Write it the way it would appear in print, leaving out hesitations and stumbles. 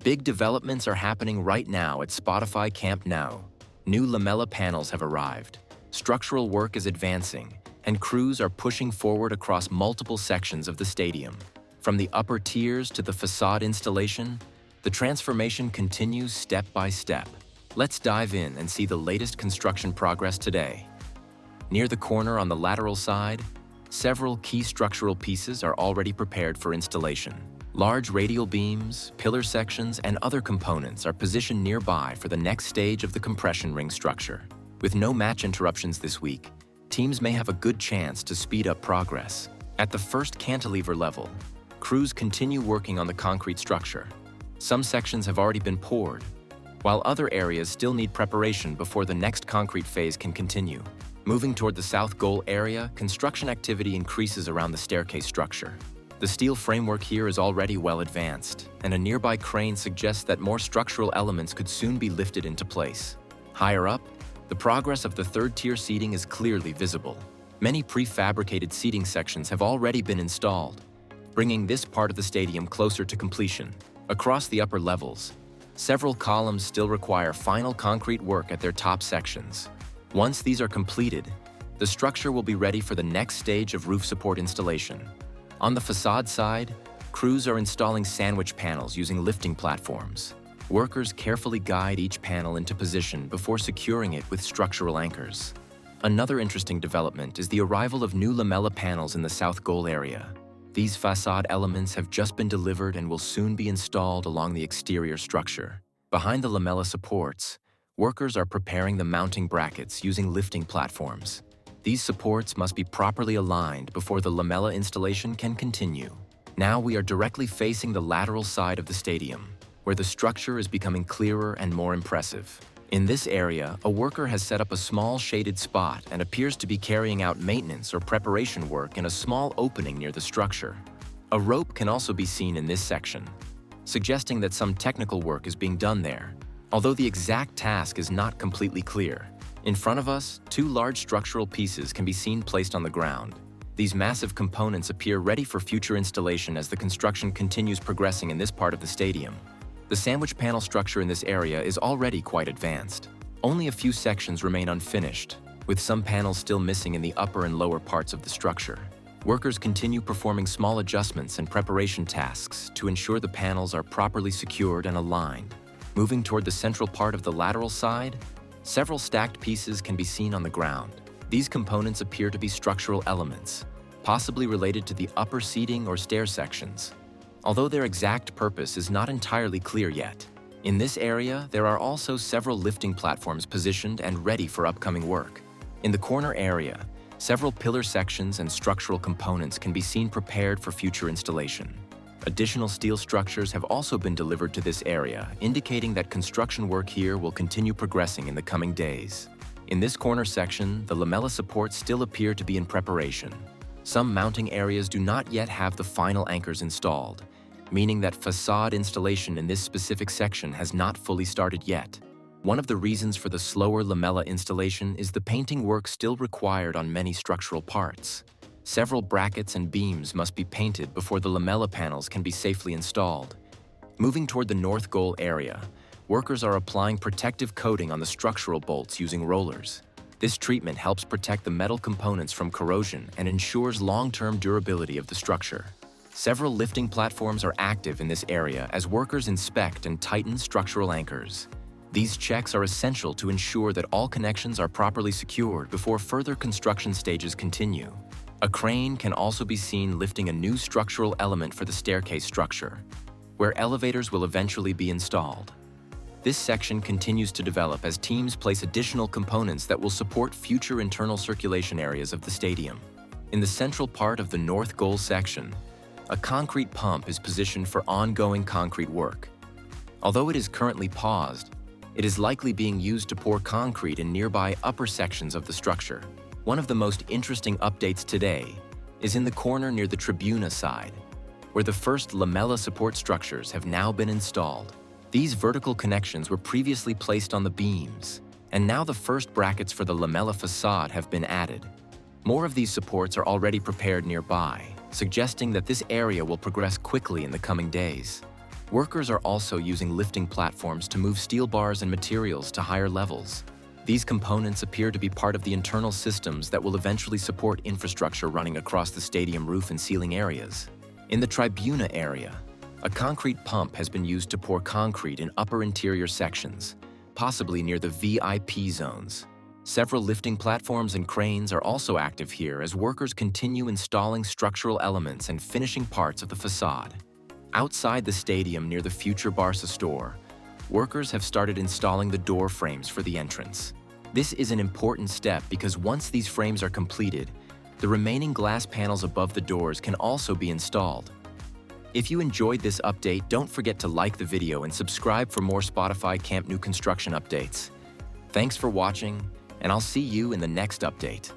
Big developments are happening right now at Spotify Camp Nou. New lamella panels have arrived, structural work is advancing, and crews are pushing forward across multiple sections of the stadium. From the upper tiers to the facade installation, the transformation continues step by step. Let's dive in and see the latest construction progress today. Near the corner on the lateral side, several key structural pieces are already prepared for installation. Large radial beams, pillar sections, and other components are positioned nearby for the next stage of the compression ring structure. With no match interruptions this week, teams may have a good chance to speed up progress. At the first cantilever level, crews continue working on the concrete structure. Some sections have already been poured, while other areas still need preparation before the next concrete phase can continue. Moving toward the south goal area, construction activity increases around the staircase structure. The steel framework here is already well advanced, and a nearby crane suggests that more structural elements could soon be lifted into place. Higher up, the progress of the third-tier seating is clearly visible. Many prefabricated seating sections have already been installed, bringing this part of the stadium closer to completion. Across the upper levels, several columns still require final concrete work at their top sections. Once these are completed, the structure will be ready for the next stage of roof support installation. On the facade side, crews are installing sandwich panels using lifting platforms. Workers carefully guide each panel into position before securing it with structural anchors. Another interesting development is the arrival of new lamella panels in the south goal area. These facade elements have just been delivered and will soon be installed along the exterior structure. Behind the lamella supports, workers are preparing the mounting brackets using lifting platforms. These supports must be properly aligned before the lamella installation can continue. Now we are directly facing the lateral side of the stadium, where the structure is becoming clearer and more impressive. In this area, a worker has set up a small shaded spot and appears to be carrying out maintenance or preparation work in a small opening near the structure. A rope can also be seen in this section, suggesting that some technical work is being done there, although the exact task is not completely clear. In front of us, two large structural pieces can be seen placed on the ground. These massive components appear ready for future installation as the construction continues progressing in this part of the stadium. The sandwich panel structure in this area is already quite advanced. Only a few sections remain unfinished, with some panels still missing in the upper and lower parts of the structure. Workers continue performing small adjustments and preparation tasks to ensure the panels are properly secured and aligned. Moving toward the central part of the lateral side, several stacked pieces can be seen on the ground. These components appear to be structural elements, possibly related to the upper seating or stair sections, although their exact purpose is not entirely clear yet. In this area, there are also several lifting platforms positioned and ready for upcoming work. In the corner area, several pillar sections and structural components can be seen prepared for future installation. Additional steel structures have also been delivered to this area, indicating that construction work here will continue progressing in the coming days. In this corner section, the lamella supports still appear to be in preparation. Some mounting areas do not yet have the final anchors installed, meaning that facade installation in this specific section has not fully started yet. One of the reasons for the slower lamella installation is the painting work still required on many structural parts. Several brackets and beams must be painted before the lamella panels can be safely installed. Moving toward the north goal area, workers are applying protective coating on the structural bolts using rollers. This treatment helps protect the metal components from corrosion and ensures long-term durability of the structure. Several lifting platforms are active in this area as workers inspect and tighten structural anchors. These checks are essential to ensure that all connections are properly secured before further construction stages continue. A crane can also be seen lifting a new structural element for the staircase structure, where elevators will eventually be installed. This section continues to develop as teams place additional components that will support future internal circulation areas of the stadium. In the central part of the north goal section, a concrete pump is positioned for ongoing concrete work. Although it is currently paused, it is likely being used to pour concrete in nearby upper sections of the structure. One of the most interesting updates today is in the corner near the Tribuna side, where the first lamella support structures have now been installed. These vertical connections were previously placed on the beams, and now the first brackets for the lamella facade have been added. More of these supports are already prepared nearby, suggesting that this area will progress quickly in the coming days. Workers are also using lifting platforms to move steel bars and materials to higher levels. These components appear to be part of the internal systems that will eventually support infrastructure running across the stadium roof and ceiling areas. In the Tribuna area, a concrete pump has been used to pour concrete in upper interior sections, possibly near the VIP zones. Several lifting platforms and cranes are also active here as workers continue installing structural elements and finishing parts of the facade. Outside the stadium near the future Barça Store, workers have started installing the door frames for the entrance. This is an important step because once these frames are completed, the remaining glass panels above the doors can also be installed. If you enjoyed this update, don't forget to like the video and subscribe for more Spotify Camp Nou construction updates. Thanks for watching, and I'll see you in the next update.